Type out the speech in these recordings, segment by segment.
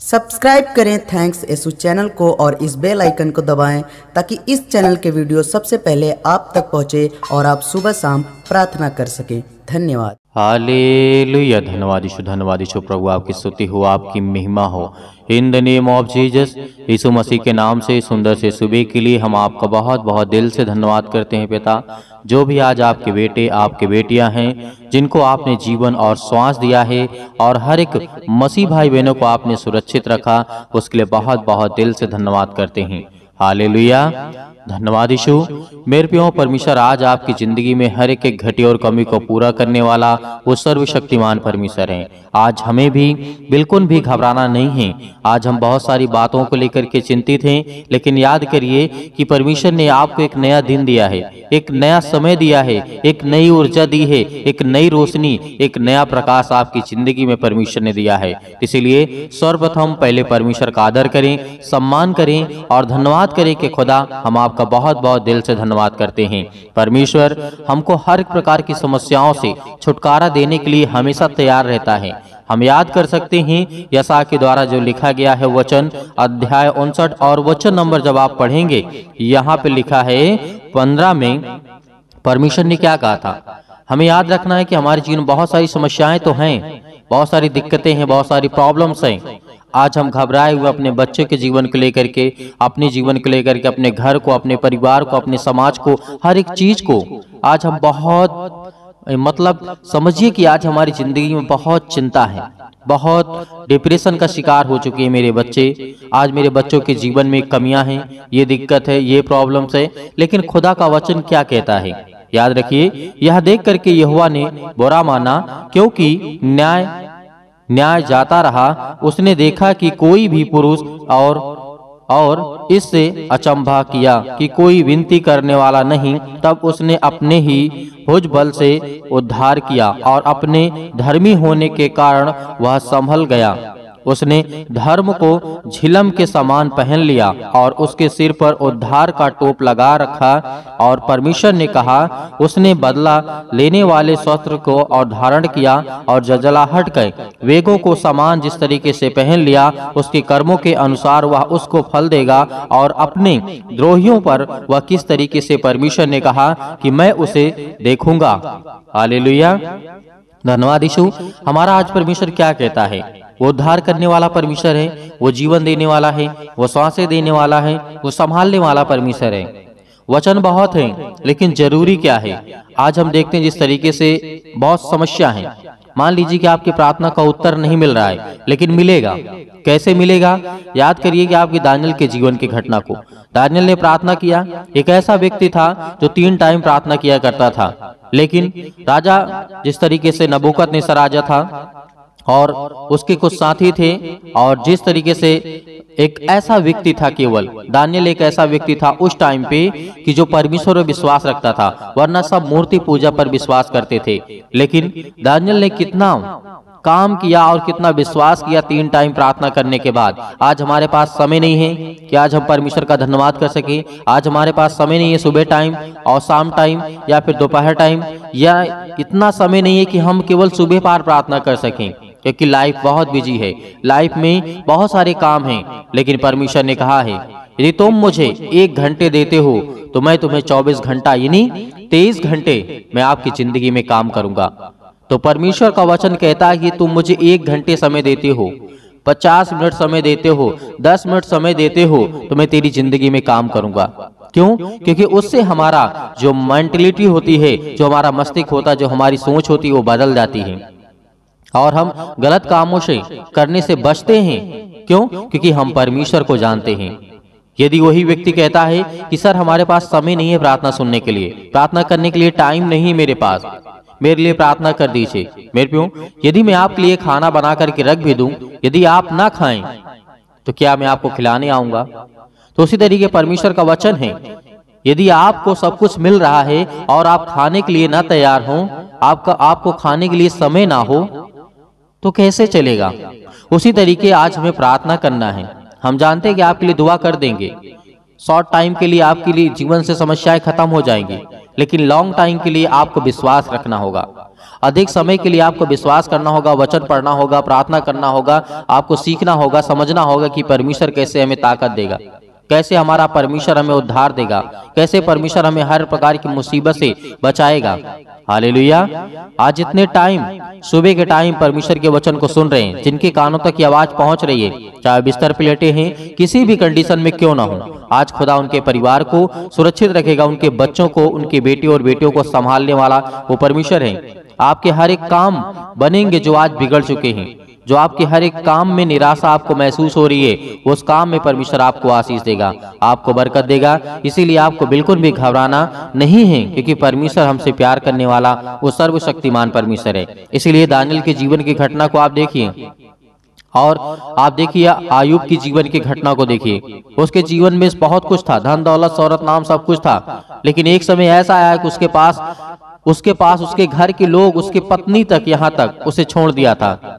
Subscribe करें thanks Yesu channel को और इस बेल आइकन को दबाएं ताकि इस चैनल के वीडियो सबसे पहले आप तक पहुंचे और आप सुबह शाम प्रार्थना कर सकें। धन्यवाद। हालेलुया। धन्यवाद यीशु प्रभु, आपकी स्तुति हो, आपकी महिमा हो। In the name of Jesus, यीशु मसीह के नाम से सुंदर से सुबह के लिए हम आपका बहुत बहुत दिल से धन्यवाद करते हैं पिता। जो भी आज आपके बेटे आपके बेटियां हैं जिनको आपने जीवन और श्वास दिया है और हर एक मसीह भाई बहनों को आपने सुरक्षित रखा, उसके लिए बहुत बहुत दिल से धन्यवाद करते हैं। हालेलुया। धन्यवाद यीशु। मेरे प्रियो परमेश्वर, आज आपकी जिंदगी में हर एक घटी और कमी को पूरा करने वाला वो सर्वशक्तिमान परमेश्वर है। आज हमें भी बिल्कुल भी घबराना नहीं है। आज हम बहुत सारी बातों को लेकर के चिंतित हैं, लेकिन याद करिए कि परमेश्वर ने आपको एक नया दिन दिया है, एक नया समय दिया है, एक नई ऊर्जा दी है, एक नई रोशनी, एक नया प्रकाश आपकी जिंदगी में परमेश्वर ने दिया है। इसीलिए सर्वप्रथम पहले परमेश्वर का आदर करें, सम्मान करें और धन्यवाद करें कि खुदा हम आपका बहुत बहुत दिल से धन्यवाद करते हैं। परमेश्वर हमको हर प्रकार की समस्याओं से छुटकारा देने के लिए हमेशा तैयार रहता है। हम याद कर सकते हैं यशायाह के द्वारा जो लिखा गया है वचन अध्याय 59 और वचन नंबर जब आप पढ़ेंगे, यहाँ पे लिखा है 15 में परमेश्वर ने क्या कहा था। हमें याद रखना है कि हमारे जीवन में बहुत सारी समस्याएं तो हैं, बहुत सारी दिक्कतें हैं, बहुत सारी प्रॉब्लम्स हैं। आज हम घबराए हुए अपने बच्चे के जीवन को लेकर के, अपने जीवन को लेकर के, अपने घर को, अपने परिवार को, अपने समाज को, हर एक चीज को आज हम बहुत समझिए कि आज हमारी जिंदगी में बहुत चिंता है, बहुत डिप्रेशन का शिकार हो चुके हैं मेरे बच्चे। आज मेरे बच्चों के जीवन में कमियां हैं, ये दिक्कत है, ये प्रॉब्लम्स है, लेकिन खुदा का वचन क्या कहता है। याद रखिए, यह देख करके यहोवा ने बुरा माना क्योंकि न्याय जाता रहा। उसने देखा कि कोई भी पुरुष और इससे अचंभा किया कि कोई विनती करने वाला नहीं। तब उसने अपने ही भुजबल से उद्धार किया और अपने धर्मी होने के कारण वह संभल गया। उसने धर्म को झिलम के समान पहन लिया और उसके सिर पर उद्धार का टोप लगा रखा। और परमेश्वर ने कहा, उसने बदला लेने वाले शस्त्र को और धारण किया और जजलाहट के वेगों को समान जिस तरीके से पहन लिया, उसके कर्मों के अनुसार वह उसको फल देगा। और अपने द्रोहियों पर वह किस तरीके से परमेश्वर ने कहा कि मैं उसे देखूंगा। हालेलुया। धन्यवाद यीशु। हमारा आज परमेश्वर क्या कहता है। वो उद्धार करने वाला परमेश्वर है, वो जीवन देने वाला है, वो सांसें देने वाला है, वो संभालने वाला परमेश्वर है। वचन बहुत हैं, लेकिन जरूरी क्या है। आज हम देखते हैं जिस तरीके से बहुत समस्या है। मान लीजिए कि आपकी प्रार्थना का उत्तर नहीं मिल रहा है, लेकिन मिलेगा। कैसे मिलेगा? याद करिए कि आपके दानियल के जीवन की घटना को। दानियल ने प्रार्थना किया। एक ऐसा व्यक्ति था जो 3 टाइम प्रार्थना किया करता था, लेकिन राजा जिस तरीके से नबूकदनेस्सर राजा था और उसके कुछ साथी थे, और जिस तरीके से एक ऐसा व्यक्ति था, केवल दानियल एक ऐसा व्यक्ति था उस टाइम पे कि जो परमेश्वर पर विश्वास रखता था, वरना सब मूर्ति पूजा पर विश्वास करते थे। लेकिन दानियल ने कितना काम किया और कितना विश्वास किया 3 टाइम प्रार्थना करने के बाद। आज हमारे पास समय नहीं है कि आज हम परमेश्वर का धन्यवाद कर सके। आज हमारे पास समय नहीं है सुबह टाइम और शाम टाइम या फिर दोपहर टाइम, या इतना समय नहीं है कि हम केवल सुबह पार प्रार्थना कर सकें, क्योंकि लाइफ बहुत बिजी है, लाइफ में बहुत सारे काम हैं। लेकिन परमेश्वर ने कहा है, यदि तुम मुझे 1 घंटे देते हो तो मैं तुम्हें 24 घंटा यानी 23 घंटे मैं आपकी जिंदगी में काम करूंगा। तो परमेश्वर का वचन कहता है कि तुम मुझे 1 घंटे समय देते हो, 50 मिनट समय देते हो, 10 मिनट समय देते हो, तो मैं तेरी जिंदगी में काम करूंगा। क्यों? क्योंकि उससे हमारा जो मेंटलिटी होती है, जो हमारा मस्तिष्क होता है, जो हमारी सोच होती है, वो बदल जाती है और हम गलत कामों से करने से बचते हैं। क्यों? क्योंकि हम परमेश्वर को जानते हैं। यदि वही व्यक्ति कहता है कि सर हमारे पास समय नहीं है प्रार्थना सुनने के लिए, प्रार्थना करने के लिए टाइम नहीं मेरे पास, मेरे लिए प्रार्थना कर दीजिए। मेरे प्रियो, यदि मैं आपके लिए खाना बना करके रख भी दूं, यदि आप ना खाएं तो क्या मैं आपको खिलाने आऊंगा? तो उसी तरीके परमेश्वर का वचन है, यदि आपको सब कुछ मिल रहा है और आप खाने के लिए ना तैयार हो, आपको खाने के लिए समय ना हो, तो कैसे चलेगा? उसी तरीके आज हमें प्रार्थना करना है। हम जानते हैं कि आपके लिए दुआ कर देंगे, शॉर्ट टाइम के लिए आपके लिए जीवन से समस्याएं खत्म हो जाएंगी, लेकिन लॉन्ग टाइम के लिए आपको विश्वास रखना होगा। अधिक समय के लिए आपको विश्वास करना होगा, वचन पढ़ना होगा, प्रार्थना करना होगा, आपको सीखना होगा, समझना होगा कि परमेश्वर कैसे हमें ताकत देगा, कैसे हमारा परमेश्वर हमें उद्धार देगा, कैसे परमेश्वर हमें हर प्रकार की मुसीबत से बचाएगा। हालेलुया। आज जितने टाइम सुबह के टाइम परमेश्वर के वचन को सुन रहे हैं, जिनके कानों तक ये आवाज पहुंच रही है, चाहे बिस्तर पे लेटे हैं, किसी भी कंडीशन में क्यों ना हो, आज खुदा उनके परिवार को सुरक्षित रखेगा, उनके बच्चों को, उनके बेटे और बेटियों को संभालने वाला वो परमेश्वर है। आपके हर एक काम बनेंगे जो आज बिगड़ चुके हैं, जो आपके हर एक काम में निराशा आपको महसूस हो रही है, उस काम में परमेश्वर आपको आशीष देगा, आपको बरकत देगा। इसीलिए आपको बिल्कुल भी घबराना नहीं है, क्योंकि परमेश्वर हमसे प्यार करने वाला वो सर्वशक्तिमान परमेश्वर है। इसीलिए दानियेल के जीवन की घटना को आप देखिए, और आप देखिए आयुब की जीवन की घटना को देखिए। उसके जीवन में बहुत कुछ था, धन दौलत शौहरत नाम सब कुछ था, लेकिन एक समय ऐसा आया कि उसके पास उसके घर के लोग, उसकी पत्नी तक, यहाँ तक उसे छोड़ दिया था।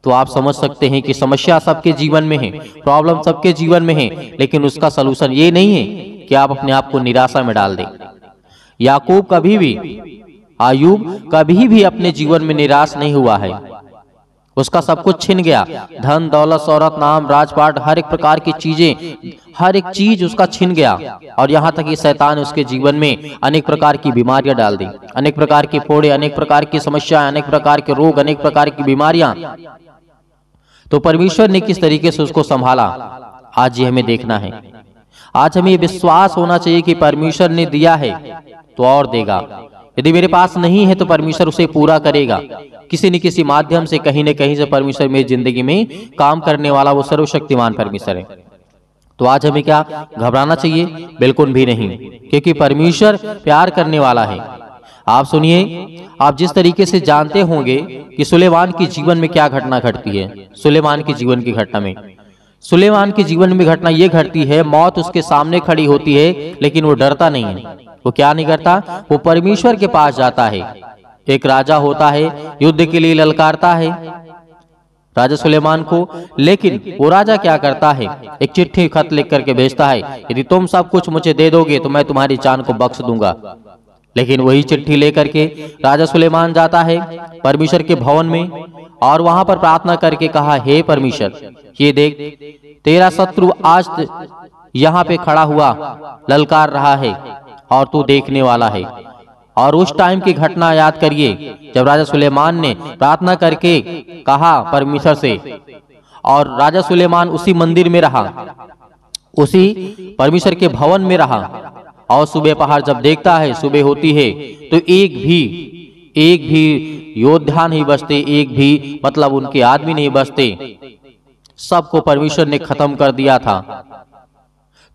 तो आप समझ सकते हैं कि समस्या सबके जीवन में है, प्रॉब्लम सबके जीवन में है, लेकिन उसका सलूशन ये नहीं है कि आप अपने आप को निराशा में डाल दें। याकूब कभी भी, आयुब कभी भी अपने जीवन में निराश नहीं हुआ है। उसका सब कुछ छिन गया, धन दौलत शौहरत नाम राजपाट, हर एक प्रकार की चीजें, हर एक चीज उसका छिन गया। और यहाँ तक कि शैतान उसके जीवन में अनेक प्रकार की बीमारियां डाल दी, अनेक प्रकार के फोड़े, अनेक प्रकार की समस्याएं, अनेक प्रकार के रोग, अनेक प्रकार की बीमारियां। तो परमेश्वर ने किस तरीके से उसको संभाला, आज ये हमें देखना है। आज हमें विश्वास होना चाहिए कि परमेश्वर ने दिया है तो और देगा, यदि मेरे पास नहीं है तो परमेश्वर उसे पूरा करेगा। किसी न किसी माध्यम से, कहीं न कहीं से परमेश्वर मेरी जिंदगी में काम करने वाला वो सर्वशक्तिमान परमेश्वर है। तो आज हमें क्या घबराना चाहिए? बिल्कुल भी नहीं, क्योंकि परमेश्वर प्यार करने वाला है। आप सुनिए, आप जिस तरीके से जानते होंगे कि सुलेमान के जीवन में क्या घटना घटती है। सुलेमान के जीवन की घटना में, सुलेमान के जीवन में घटना यह घटती है, मौत उसके सामने खड़ी होती है, लेकिन वो डरता नहीं है। वो क्या नहीं करता? वो परमेश्वर के पास जाता है। एक राजा होता है, युद्ध के लिए ललकारता है राजा सुलेमान को, लेकिन वो राजा क्या करता है? एक चिट्ठी खत लिख करके भेजता है, यदि तुम सब कुछ मुझे दे दोगे तो मैं तुम्हारी जान को बख्श दूंगा। लेकिन वही चिट्ठी लेकर के राजा सुलेमान जाता है परमेश्वर के भवन में, और वहां पर प्रार्थना करके कहा, हे परमेश्वर, ये देख तेरा शत्रु आज यहाँ पे खड़ा हुआ ललकार रहा है और तू देखने वाला है। और उस टाइम की घटना याद करिए, जब राजा सुलेमान ने प्रार्थना करके कहा परमेश्वर से, और राजा सुलेमान उसी मंदिर में रहा, उसी परमेश्वर के भवन में रहा, और सुबह पहाड़ जब देखता है, सुबह होती है, तो एक भी योद्धा नहीं बचते, एक भी मतलब उनके आदमी नहीं बचते, सबको परमेश्वर ने खत्म कर दिया था।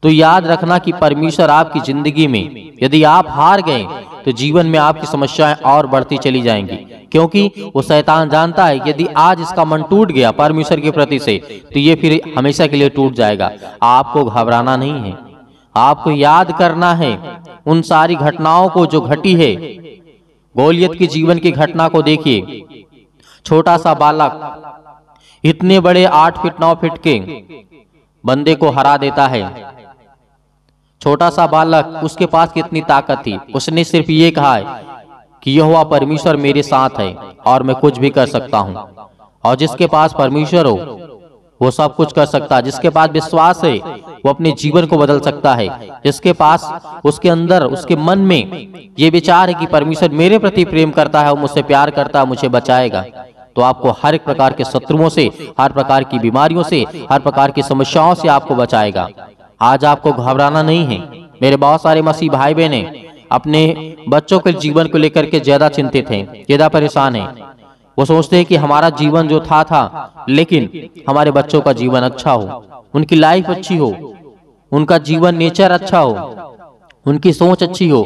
तो याद रखना कि परमेश्वर आपकी जिंदगी में, यदि आप हार गए तो जीवन में आपकी समस्याएं और बढ़ती चली जाएंगी, क्योंकि वो शैतान जानता है यदि आज इसका मन टूट गया परमेश्वर के प्रति से, तो ये फिर हमेशा के लिए टूट जाएगा। आपको घबराना नहीं है, आपको याद करना है उन सारी घटनाओं को जो घटी है। गोलियत के जीवन की घटना को देखिए, छोटा सा बालक इतने बड़े 8 फीट 9 फीट के बंदे को हरा देता है। छोटा सा बालक, उसके पास कितनी ताकत थी, उसने सिर्फ ये कहा है कि यहोवा परमेश्वर मेरे साथ है और मैं कुछ भी कर सकता हूं। और जिसके पास परमेश्वर हो वो सब कुछ कर सकता है, जिसके पास विश्वास है वो अपने जीवन को बदल सकता है, जिसके पास, उसके अंदर, उसके मन में ये विचार है कि परमेश्वर मेरे प्रति प्रेम करता है, वो मुझसे प्यार करता है, मुझे बचाएगा, तो आपको हर एक प्रकार के शत्रुओं से, हर प्रकार की बीमारियों से, हर प्रकार की समस्याओं से आपको बचाएगा। आज आपको घबराना नहीं है। मेरे बहुत सारे मसीह भाई बहन अपने बच्चों के जीवन को लेकर के ज्यादा चिंतित हैं, ज्यादा परेशान हैं। वो सोचते हैं कि हमारा जीवन जो था, लेकिन हमारे बच्चों का जीवन अच्छा हो, उनकी लाइफ अच्छी हो, उनका जीवन नेचर अच्छा हो, उनकी सोच अच्छी हो,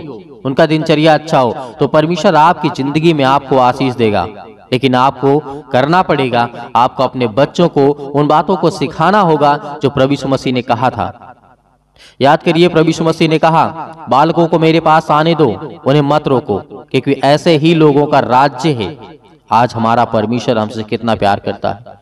उनका दिनचर्या अच्छा हो, तो परमेश्वर आपकी जिंदगी में आपको आशीष देगा। लेकिन आपको करना पड़ेगा, आपको अपने बच्चों को उन बातों को सिखाना होगा जो प्रभु यीशु मसीह ने कहा था। याद करिए, प्रभु यीशु मसीह ने कहा, बालकों को मेरे पास आने दो, उन्हें मत रोको, क्योंकि ऐसे ही लोगों का राज्य है। आज हमारा परमेश्वर हमसे कितना प्यार करता है।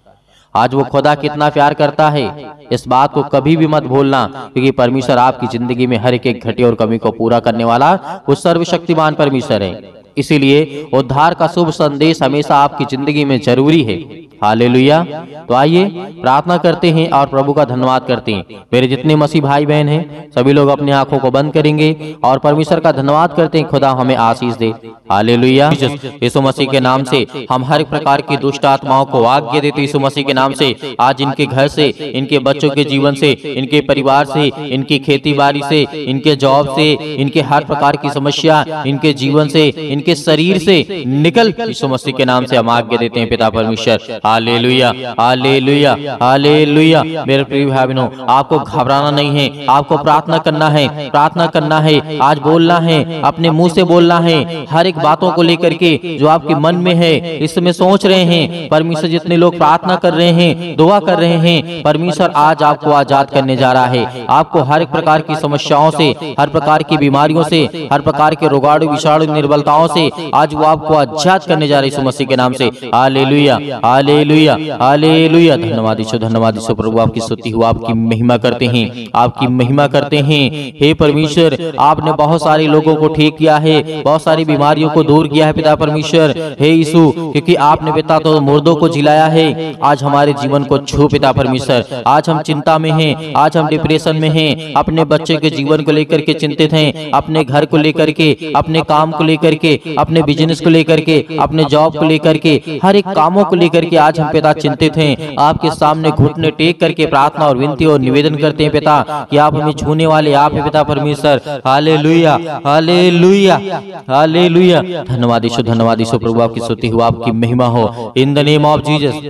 आज वो खुदा कितना प्यार करता है, इस बात को कभी भी मत भूलना, क्योंकि परमेश्वर आपकी जिंदगी में हर एक घटी और कमी को पूरा करने वाला वो सर्वशक्तिमान परमेश्वर है। इसीलिए उद्धार का शुभ संदेश हमेशा आपकी जिंदगी में जरूरी है। हालेलुया। तो आइए प्रार्थना करते हैं और प्रभु का धन्यवाद करते हैं। मेरे जितने मसीह भाई बहन हैं सभी लोग अपनी आंखों को बंद करेंगे और परमेश्वर का धन्यवाद करते हैं। खुदा हमें आशीष दे। हालेलुया। यीशु मसीह के नाम से हम हर प्रकार की दुष्ट आत्माओं को आज्ञा देते यीशु मसीह के नाम से। आज इनके घर से, इनके बच्चों के जीवन से, इनके परिवार से, इनकी खेती बाड़ी से, इनके जॉब से, इनके हर प्रकार की समस्या, इनके जीवन से, इनके शरीर से निकल यीशु मसीह के नाम से हम आज्ञा देते हैं पिता परमेश्वर। Hallelujah, hallelujah, hallelujah. मेरे प्रिय भाई बहनों, आपको घबराना नहीं है, आपको प्रार्थना करना है, प्रार्थना करना है, आज बोलना है, अपने मुंह से बोलना है। हर एक बातों को लेकर के जो आपके मन में है, इस समय सोच रहे हैं, परमेश्वर जितने लोग प्रार्थना कर रहे हैं, दुआ कर रहे हैं, परमेश्वर आज आपको आजाद करने जा रहा है। आपको हर एक प्रकार की समस्याओं से, हर प्रकार की बीमारियों से, हर प्रकार के रोगाणु विषाणु निर्बलताओं से आज वो आपको आजाद करने जा रहे हैं यीशु मसीह के नाम से। Hallelujah, hallelujah, hallelujah. धन्यवाद यीशु, धन्यवाद यीशु। प्रभु आपकी स्तुति हो, आपकी महिमा करते हैं, आपकी महिमा करते हैं। हे परमेश्वर, आपने बहुत सारे लोगों को ठीक किया है, बहुत सारी बीमारियों को दूर किया है पिता परमेश्वर। हे यीशु, क्योंकि आपने पिता तो मुर्दों को जिलाया है, आज हमारे जीवन को छू पिता परमेश्वर। आज हम चिंता में हैं, आज हम डिप्रेशन में हैं, अपने बच्चे के जीवन को लेकर के चिंतित हैं, अपने घर को लेकर के, अपने काम को लेकर के, अपने बिजनेस को लेकर के, अपने जॉब को लेकर के, हर एक कामों को लेकर के आज हम पिता चिंतित हैं। आपके सामने घुटने टेक करके प्रार्थना और विनती और निवेदन करते हैं पिता कि आप हमें छूने वाले आप हैं पिता परमेश्वर। Hallelujah, hallelujah, hallelujah. धन्यवाद यीशु, धन्यवाद यीशु। प्रभु आपकी स्तुति हो, आपकी महिमा हो। In the name of Jesus,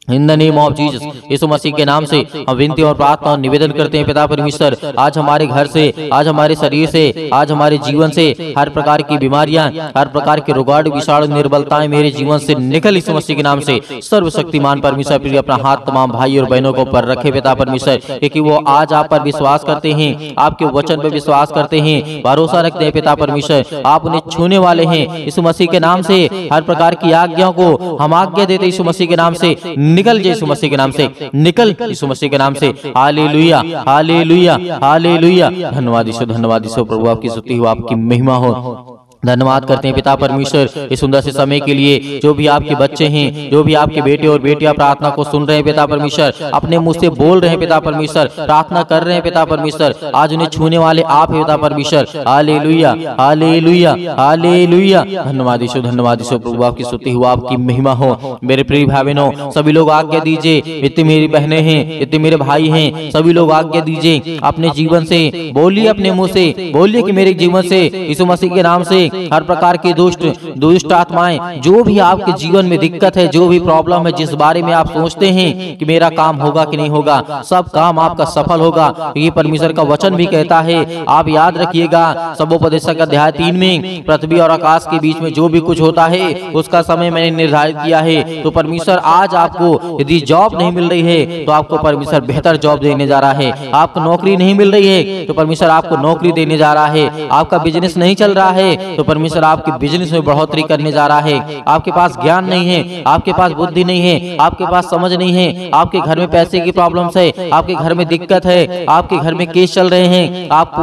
in the name of Jesus, यीशु मसीह के नाम से हम विनती और प्रार्थना और निवेदन करते हैं पिता परमेश्वर। आज हमारे घर से, आज हमारे शरीर से, आज हमारे जीवन से हर प्रकार की बीमारियां, हर प्रकार के रोगाणु विषाणु निर्बलताएं मेरे जीवन से निकल यीशु मसीह के नाम से। सर्वशक्तिमान परमेश्वर प्रिय अपना हाथ तमाम भाई और बहनों को ऊपर रखे पिता परमेश्वर, क्योंकि वो आज आप पर विश्वास करते हैं, आपके वचन पर विश्वास करते हैं, भरोसा रखते हैं पिता परमेश्वर। आप उन्हें छूने वाले हैं यीशु मसीह के नाम से। हर प्रकार की आज्ञाओं को हम आज्ञा देते यीशु मसीह के नाम से, निकल यीशु मसीह के नाम से, निकल यीशु मसीह के नाम से। Hallelujah, hallelujah, hallelujah. धन्यवाद यीशु, धन्यवाद यीशु। प्रभु आपकी स्तुति हो, आपकी महिमा हो। धन्यवाद करते हैं पिता परमेश्वर इस सुंदर से समय के लिए। जो भी आपके बच्चे हैं, जो भी आपके बेटे और बेटियां प्रार्थना को सुन रहे हैं पिता परमेश्वर, अपने मुंह से बोल रहे हैं पिता परमेश्वर, प्रार्थना कर रहे हैं पिता परमेश्वर, आज उन्हें छूने वाले आप हैं पिता परमेश्वर। Hallelujah, hallelujah, hallelujah. धन्यवाद यीशु, धन्यवाद यीशु। प्रभु आपकी स्तुति हो, आपकी महिमा हो। मेरे प्रिय भाई बहनों, सभी लोग आज्ञा दीजिए, इतनी मेरी बहनें हैं, इतने मेरे भाई हैं, सभी लोग आज्ञा दीजिए अपने जीवन से, बोलिए अपने मुंह से, बोलिए कि मेरे जीवन से यीशु मसीह के नाम से हर प्रकार की दुष्ट आत्माएं, जो भी आपके जीवन में दिक्कत है, जो भी प्रॉब्लम है, जिस बारे में आप सोचते हैं कि मेरा काम होगा कि नहीं होगा, सब काम आपका सफल होगा। ये परमेश्वर का वचन भी कहता है। आप याद रखिएगा, सबोपदेशक अध्याय 3 में पृथ्वी और आकाश के बीच में जो भी कुछ होता है उसका समय मैंने निर्धारित किया है। तो परमेश्वर आज आपको यदि जॉब नहीं मिल रही है तो आपको परमेश्वर बेहतर जॉब देने जा रहा है। आपको नौकरी नहीं मिल रही है तो परमेश्वर आपको नौकरी देने जा रहा है। आपका बिजनेस नहीं चल रहा है तो परमेश्वर आपके बिजनेस में बढ़ोतरी करने जा रहा है। आपके पास ज्ञान नहीं है, आपके पास बुद्धि नहीं है, आपके पास समझ नहीं है, आपके घर में पैसे की प्रॉब्लम्स है, आपके घर में दिक्कत है, आपके घर में केस चल रहे हैं, आप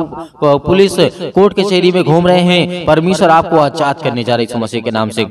पुलिस कोर्ट कचहरी में घूम रहे हैं, परमेश्वर आपको आजाद करने जा रहे हैं यीशु मसीह के नाम से।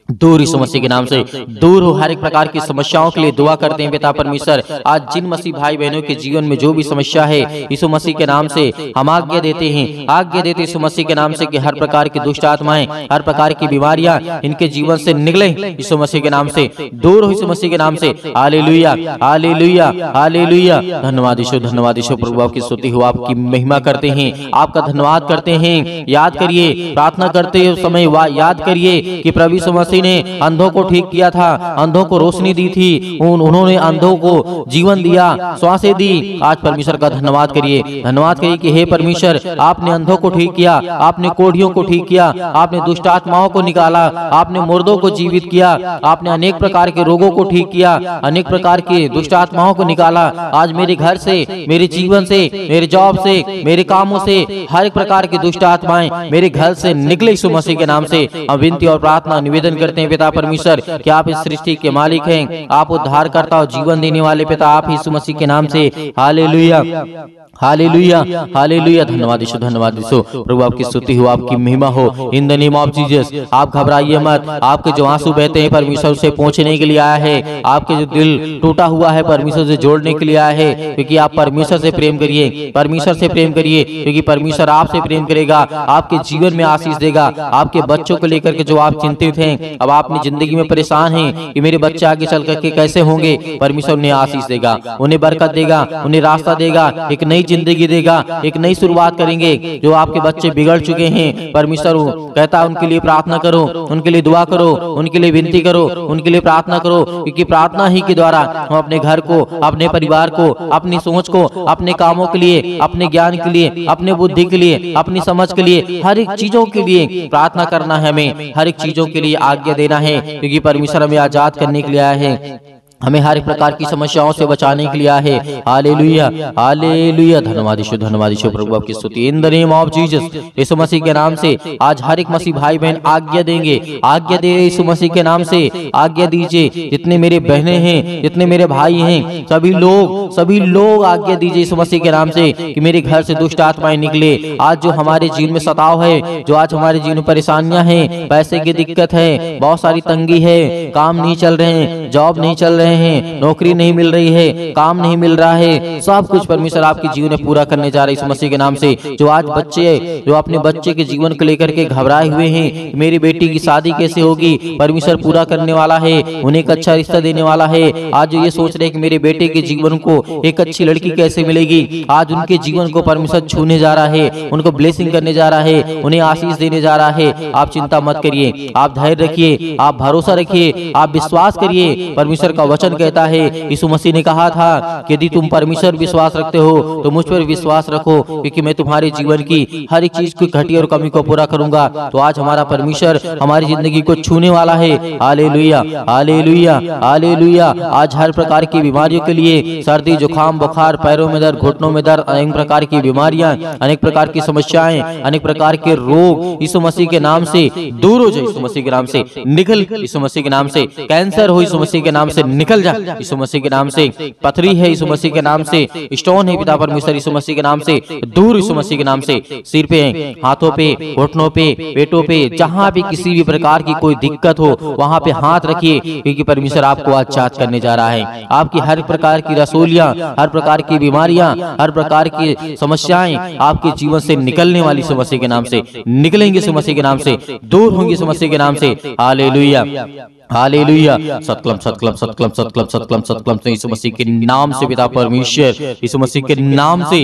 दूर यीशु मसीह के नाम से दूर हो हर एक प्रकार की समस्याओं के लिए दुआ करते हैं पिता परमेश्वर। आज जिन मसीह भाई बहनों के जीवन में जो भी समस्या है यीशु मसीह के नाम से हम आज्ञा देते हैं, आज्ञा देते यीशु मसीह के नाम से कि हर प्रकार की दुष्ट आत्माएं, हर प्रकार की बीमारियां इनके जीवन से निकले यीशु मसीह के नाम से, दूर हो यीशु मसीह के नाम से। Hallelujah, hallelujah, hallelujah. धन्यवाद यीशु, धन्यवाद यीशु। प्रभु आपकी स्तुति हो, आपकी महिमा करते हैं, आपका धन्यवाद करते हैं। याद करिए, प्रार्थना करते समय याद करिए कि प्रभु यीशु मसीह ने अंधों को ठीक किया था, अंधों को रोशनी दी थी, उन्होंने अंधों को जीवन दिया, श्वासें दी। आज परमेश्वर का धन्यवाद करिए, धन्यवाद करिए कि हे परमेश्वर, आपने अंधों को ठीक किया, आपने कोढ़ियों को ठीक किया, आपने दुष्ट आत्माओं को निकाला, आपने मुर्दों को जीवित किया, आपने अनेक प्रकार के रोगों को ठीक किया, अनेक प्रकार के दुष्ट आत्माओं को निकाला। आज मेरे घर से, मेरे जीवन से, मेरे जॉब से, मेरे कामों से हर एक प्रकार की दुष्ट आत्माएं मेरे घर से निकले यीशु मसीह के नाम से। हम विनती और प्रार्थना निवेदन करते हैं पिता परमेश्वर कि आप इस सृष्टि के मालिक हैं, आप उद्धारकर्ता और जीवन देने वाले पिता आप यीशु मसीह के नाम से। Hallelujah hallelujah hallelujah. धन्यवाद यीशु, धन्यवाद यीशु। प्रभु आपकी स्तुति हो, आपकी महिमा हो in the name of Jesus. आप घबराइए मत, आपके जो आंसू बहते हैं परमेश्वर से पहुंचने के लिए आया है, आपके जो दिल टूटा हुआ है परमेश्वर से जोड़ने के लिए आया है, क्योंकि आप परमेश्वर से प्रेम करिए, परमेश्वर से प्रेम करिए, क्योंकि परमेश्वर आपसे प्रेम करेगा, आपके जीवन में आशीष देगा। आपके बच्चों को लेकर के जो आप चिंतित हैं, अब आप अपनी जिंदगी में परेशान हैं कि मेरे बच्चे आगे चल करके कैसे होंगे, परमेश्वर उन्हें आशीष देगा, उन्हें बरकत देगा, उन्हें रास्ता देगा, एक नई जिंदगी देगा, एक नई शुरुआत करेंगे। जो आपके बच्चे बिगड़ चुके हैं, परमेश्वर कहता है उनके लिए प्रार्थना करो, उनके लिए दुआ करो, उनके लिए विनती करो, उनके लिए प्रार्थना करो, क्योंकि प्रार्थना ही के द्वारा हम अपने घर को, अपने परिवार को, अपनी सोच को, अपने कामों के लिए, अपने ज्ञान के लिए, अपने बुद्धि के लिए, अपनी समझ के लिए, हर एक चीजों के लिए प्रार्थना करना है, हमें हर एक चीजों के लिए आज्ञा देना है, क्योंकि परमेश्वर हमें आजाद करने के लिए आया है, हमें हर एक प्रकार की समस्याओं से बचाने के लिए आया है। Hallelujah hallelujah. धन्यवाद यीशु, धन्यवाद यीशु। प्रभु आपकी स्तुति in the name of Jesus. यीशु मसीह के नाम से आज हर एक मसीह भाई बहन आज्ञा देंगे, आज्ञा दे यीशु मसीह के नाम से आज्ञा दीजिए। जितने मेरे बहनें हैं, जितने मेरे भाई हैं, सभी लोग आज्ञा दीजिए यीशु मसीह के नाम से कि मेरे घर से दुष्ट आत्माएं निकले। आज जो हमारे जीवन में सताव है, जो आज हमारे जीवन में परेशानियां हैं, पैसे की दिक्कत है, बहुत सारी तंगी है, काम नहीं चल रहे हैं, जॉब नहीं चल रहे हैं, नौकरी नहीं मिल रही है, काम नहीं मिल रहा है, सब कुछ परमेश्वर आपके जीवन में पूरा करने जा रहे हैं यीशु मसीह के नाम से। जो आज बच्चे जो अपने बच्चे के जीवन को लेकर के घबराए हुए हैं, मेरी बेटी की शादी कैसे होगी, परमेश्वर पूरा करने वाला है, उन्हें एक अच्छा रिश्ता देने वाला है। आज जो ये सोच रहे हैं कि मेरे बेटे के जीवन को एक अच्छी लड़की कैसे मिलेगी, आज उनके जीवन को परमेश्वर छूने जा रहा है, उनको ब्लेसिंग करने जा रहा है, उन्हें आशीष देने जा रहा है। आप चिंता मत करिए, आप धैर्य रखिए, आप भरोसा रखिए, आप विश्वास करिए। परमेश्वर का वचन कहता है, यीशु मसीह ने कहा था कि यदि तुम परमेश्वर विश्वास रखते हो तो मुझ पर विश्वास रखो, क्योंकि मैं तुम्हारे जीवन की हर एक चीज की घटी और कमी को पूरा करूंगा। तो आज हमारा परमेश्वर हमारी जिंदगी को छूने वाला है। Hallelujah hallelujah hallelujah. आज हर प्रकार की बीमारियों के लिए, सर्दी जुकाम बुखार, पैरों में दर्द, घुटनों में दर्द, अनेक प्रकार की बीमारियां, अनेक प्रकार की समस्याएं, अनेक प्रकार के रोग यीशु मसीह के नाम से दूर हो जाए, यीशु मसीह के नाम से निकल, यीशु मसीह के नाम से कैंसर हो यीशु मसीह के नाम से निकल जा, यीशु मसीह के नाम से पथरी है यीशु मसीह के नाम से, स्टोन है पिता परमेश्वर यीशु मसीह के नाम से दूर, यीशु मसीह के नाम से। सिर पे, हाथों पे, घुटनों पे, पेटों पे, जहां भी किसी भी प्रकार की कोई दिक्कत हो वहां पे हाथ रखिए, क्योंकि परमेश्वर आपको आजाद करने जा रहा है। आपकी हर प्रकार की रसोलियां, हर प्रकार की बीमारियां, हर प्रकार की समस्याएं आपके जीवन से निकलने वाली यीशु मसीह के नाम से निकलेंगे, यीशु मसीह के नाम से दूर होंगे, यीशु मसीह के नाम से। Hallelujah hallelujah. सतकलम सतकलम सतकलम सतकलम सतकलम सतकलम से यीशु मसीह के नाम से पिता परमेश्वर यीशु मसीह के नाम से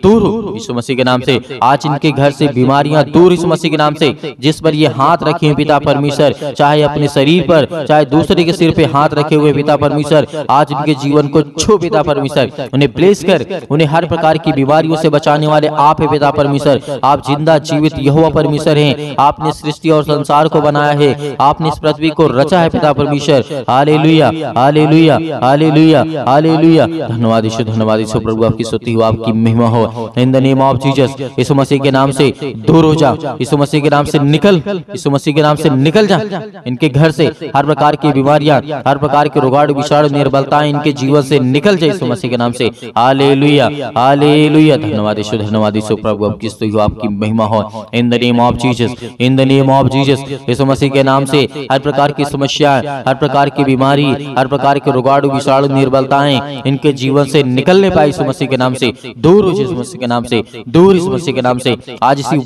दूर हो, यीशु मसीह के नाम से। आज इनके घर से बीमारियां दूर यीशु मसीह के नाम से। जिस पर ये हाथ रखे हैं पिता परमेश्वर, चाहे अपने शरीर पर, चाहे दूसरे के सिर पे हाथ रखे हुए पिता परमेश्वर, आज इनके जीवन को छू पिता परमेश्वर, उन्हें ब्लेस कर, उन्हें हर प्रकार की बीमारियों से बचाने वाले आप है पिता परमेश्वर। आप जिंदा जीवित यहोवा परमेश्वर हैं। आपने सृष्टि और संसार को बनाया है, आपने इस पृथ्वी को रचा है पिता परमेश्वर। Hallelujah hallelujah hallelujah hallelujah. धन्यवाद यीशु, धन्यवाद यीशु। प्रभु आपकी स्तुति हो, आपकी महिमा हो in the name of Jesus. यीशु मसीह के नाम से दूर हो जा, यीशु मसीह के नाम से निकल, यीशु मसीह के नाम से निकल जा। इनके घर से हर प्रकार की बीमारियां, हर प्रकार के रोगाणु विषाणु निर्बलताएं इनके जीवन से निकल जाए यीशु मसीह के नाम से। Hallelujah hallelujah. धन्यवाद यीशु, धन्यवाद यीशु। प्रभु आपकी स्तुति हो, आपकी महिमा हो in the name of Jesus, in the name of Jesus. यीशु मसीह के नाम से हर प्रकार की समस्या, हर प्रकार की बीमारी, हर प्रकार के रोगाणु विषाणु निर्बलताएं इनके जीवन से निकलने पाए यीशु मसीह के नाम से दूर हो, यीशु मसीह के नाम से दूर, यीशु मसीह के नाम से। आज इसी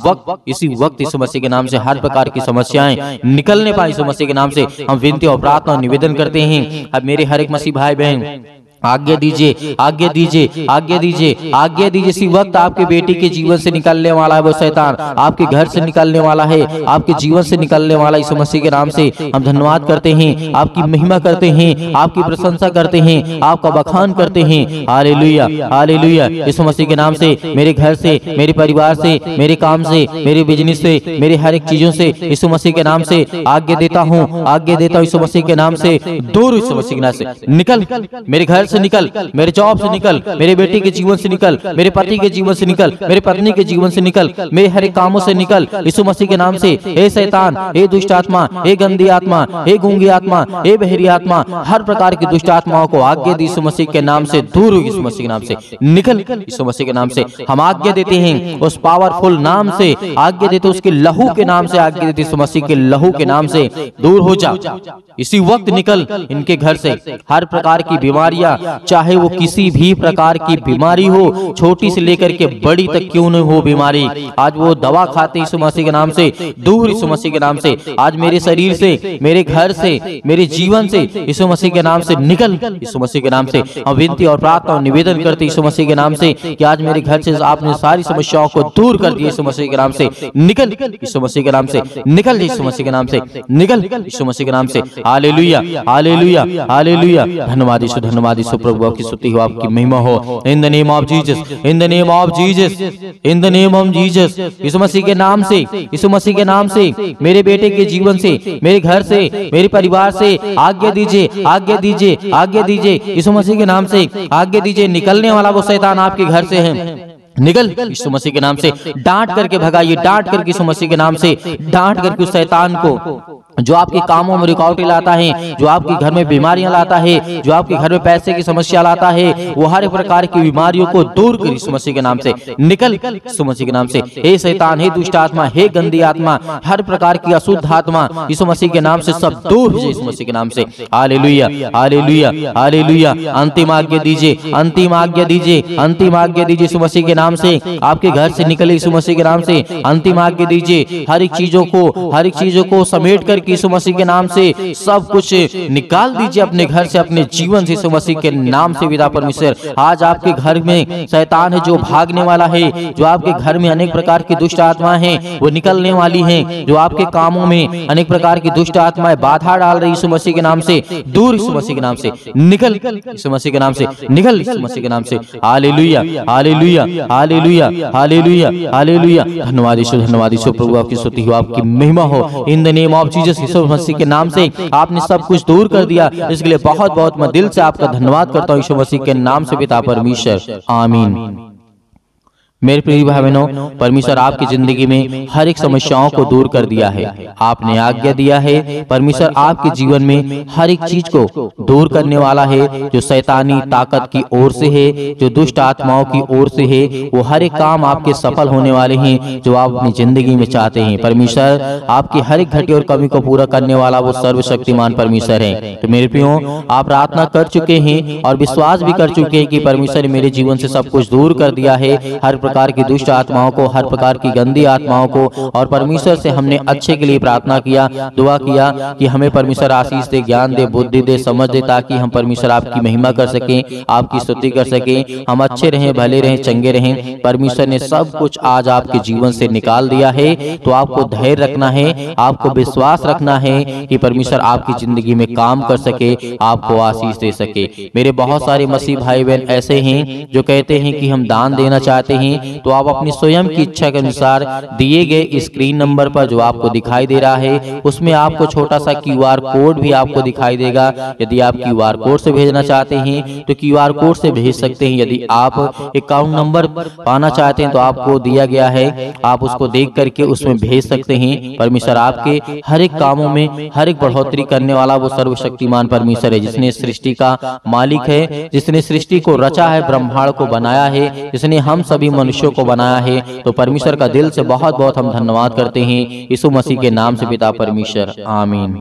वक्त यीशु मसीह के नाम से हर प्रकार की समस्याएं निकलने पाए यीशु मसीह के नाम से। हम विनती और प्रार्थना और निवेदन करते हैं। अब मेरे हर एक मसीह भाई बहन आज्ञा दीजिए, आज्ञा दीजिए, आज्ञा दीजिए, आज्ञा दीजिए। इसी वक्त आपके बेटी के जीवन से निकलने वाला है वो शैतान, आपके घर से निकलने वाला है, आपके जीवन से निकलने वाला यीशु मसीह के नाम से हम धन्यवाद करते हैं, आपकी महिमा करते हैं, आपकी प्रशंसा करते हैं, आपका बखान करते हैं। Hallelujah hallelujah. यीशु मसीह के नाम से मेरे घर से, मेरे परिवार से, मेरे काम से, मेरे बिजनेस से, मेरे हर एक चीजों से यीशु मसीह के नाम से आज्ञा देता हूँ, आज्ञा देता हूँ यीशु मसीह के नाम से दूर, यीशु मसीह के नाम से निकल, मेरे घर से से निकल, मेरे जॉब से निकल, मेरे बेटे के जीवन से निकल, मेरे पति के जीवन से निकल, मेरे पत्नी के जीवन से निकल, मेरे हर एक कामों से निकल यीशु मसीह के नाम से। हे शैतान, हे दुष्ट आत्मा, हे गंदी आत्मा, हे गूंगी आत्मा, हे बहरी आत्मा, हर प्रकार की दुष्ट आत्माओं को आज्ञा दी यीशु मसीह के नाम से, दूर हो यीशु मसीह के नाम से, निकल यीशु मसीह के नाम से। हम आज्ञा देते हैं उस पावरफुल नाम से, आज्ञा देते उसके लहू के नाम से, आज्ञा देते यीशु मसीह के लहू के नाम से, दूर हो जा इसी वक्त, निकल इनके घर से। हर प्रकार की बीमारियां, चाहे वो किसी भी प्रकार की बीमारी हो, छोटी से लेकर के बड़ी तक क्यों न हो बीमारी, आज वो दवा खाते यीशु मसीह के नाम से, दूर यीशु मसीह के नाम से। आज मेरे शरीर से, मेरे घर से, मेरे जीवन से यीशु मसीह के नाम से निकल यीशु मसीह के नाम से। हम विनती और प्रार्थना और निवेदन करते यीशु मसीह के नाम से कि आज मेरे घर से आपने सारी समस्याओं को दूर कर दिया यीशु मसीह के नाम से, निकल यीशु मसीह के नाम से, निकल यीशु मसीह के नाम से, निकल यीशु मसीह के नाम से। Hallelujah, hallelujah, hallelujah. धन्यवाद यीशु, धन्यवाद यीशु प्रभु, आपकी स्तुति हो, आपकी महिमा हो। In the name of Jesus, in the name of Jesus, in the name of Jesus. यीशु मसीह के नाम से, यीशु मसीह के नाम से, मेरे बेटे के जीवन से, मेरे घर से, मेरे परिवार से आज्ञा दीजिए, आज्ञा दीजिए, आज्ञा दीजिए यीशु मसीह के नाम से, आज्ञा दीजिए। निकलने वाला वो शैतान आपके घर से है, निकल यीशु मसीह के नाम से। डांट करके भगाइए, डांट करके यीशु मसीह के नाम से, डांट करके उस शैतान को जो आपके कामों में रुकावटें लाता है, जो आपके घर में बीमारियां लाता है, जो आपके घर में पैसे की समस्या लाता है, वो हर प्रकार की बीमारियों को दूर कर यीशु मसीह के नाम से, निकल यीशु मसीह के नाम से। हे शैतान, हे दुष्ट आत्मा, हे गंदी आत्मा, हर प्रकार की अशुद्ध आत्मा यीशु मसीह के नाम से सब दूर हो जाए यीशु मसीह के नाम से। Hallelujah, hallelujah, hallelujah. अंतिम आज्ञा दीजिए, अंतिम आज्ञा दीजिए, अंतिम आज्ञा दीजिए यीशु मसीह के नाम से। आपके घर से निकले यीशु मसीह के नाम से, अंतिम आज्ञा दीजिए। हर एक चीजों को समेट कर यीशु मसीह के नाम से सब कुछ निकाल दीजिए अपने घर से, अपने जीवन से यीशु मसीह के नाम से। पिता परमेश्वर, आज आपके घर में शैतान है जो भागने वाला है, जो आपके घर में अनेक प्रकार की दुष्ट आत्माएं हैं वो निकलने वाली हैं, जो आपके कामों में अनेक प्रकार की दुष्ट आत्माएं बाधा डाल रही यीशु मसीह के नाम से, दूर यीशु मसीह के नाम से, निकल यीशु मसीह के नाम से, निकल यीशु मसीह के नाम से। Hallelujah, hallelujah, hallelujah, hallelujah, hallelujah. धन्यवाद यीशु, धन्यवाद यीशु प्रभु, आपकी स्तुति हो, आपकी महिमा हो। In the name of Jesus, यीशु मसीह के नाम से आपने सब कुछ दूर कर दिया, इसके लिए बहुत बहुत मैं दिल से आपका धन्यवाद करता हूँ यीशु मसीह के नाम से पिता परमेश्वर, आमीन। मेरे प्रिय भाई बहनों, परमेश्वर आपकी जिंदगी में हर एक समस्याओं को दूर कर दिया है, आपने आज्ञा दिया है। परमेश्वर आपके जीवन में हर एक चीज को दूर करने वाला है, जो शैतानी ताकत की ओर से है, जो दुष्ट आत्माओं की ओर से है, वो हर एक काम आपके सफल होने वाले हैं जो आप अपनी जिंदगी में चाहते हैं। परमेश्वर आपकी हर एक घटी और कमी को पूरा करने वाला वो सर्वशक्तिमान परमेश्वर है। तो मेरे प्रियो, आप प्रार्थना कर चुके हैं और विश्वास भी कर चुके हैं कि परमेश्वर ने मेरे जीवन से सब कुछ दूर कर दिया है, हर प्रकार की दुष्ट आत्माओं को, हर प्रकार की गंदी आत्माओं को। और परमेश्वर से हमने अच्छे के लिए प्रार्थना किया, दुआ किया कि हमें परमेश्वर आशीष दे, ज्ञान दे, बुद्धि दे, समझ दे, ताकि हम परमेश्वर आपकी महिमा कर सकें, आपकी स्तुति कर सकें, हम अच्छे रहें, भले रहें, चंगे रहें। परमेश्वर ने सब कुछ आज आपके जीवन से निकाल दिया है, तो आपको धैर्य रखना है, आपको विश्वास रखना है कि परमेश्वर आपकी जिंदगी में काम कर सके, आपको आशीष दे सके। मेरे बहुत सारे मसीह भाई बहन ऐसे हैं जो कहते हैं कि हम दान देना चाहते हैं, तो आप अपनी स्वयं की इच्छा के अनुसार दिए गए स्क्रीन नंबर पर जो आपको दिखाई दे रहा है, उसमें आपको छोटा सा QR कोड भी आपको दिखाई देगा। यदि आप QR कोड से भेजना चाहते हैं तो QR कोड से भेज सकते हैं। यदि आप अकाउंट नंबर पाना चाहते हैं तो आपको दिया गया है, आप उसको देख करके उसमें भेज सकते हैं। परमेश्वर आपके हर एक कामों में हर एक बढ़ोतरी करने वाला वो सर्वशक्तिमान परमेश्वर है, जिसने सृष्टि का मालिक है, जिसने सृष्टि को रचा है, ब्रह्मांड को बनाया है, जिसने हम सभी मनुष्यों को बनाया है। तो परमेश्वर का दिल से बहुत बहुत हम धन्यवाद करते हैं यीशु मसीह के नाम से पिता परमेश्वर, आमीन।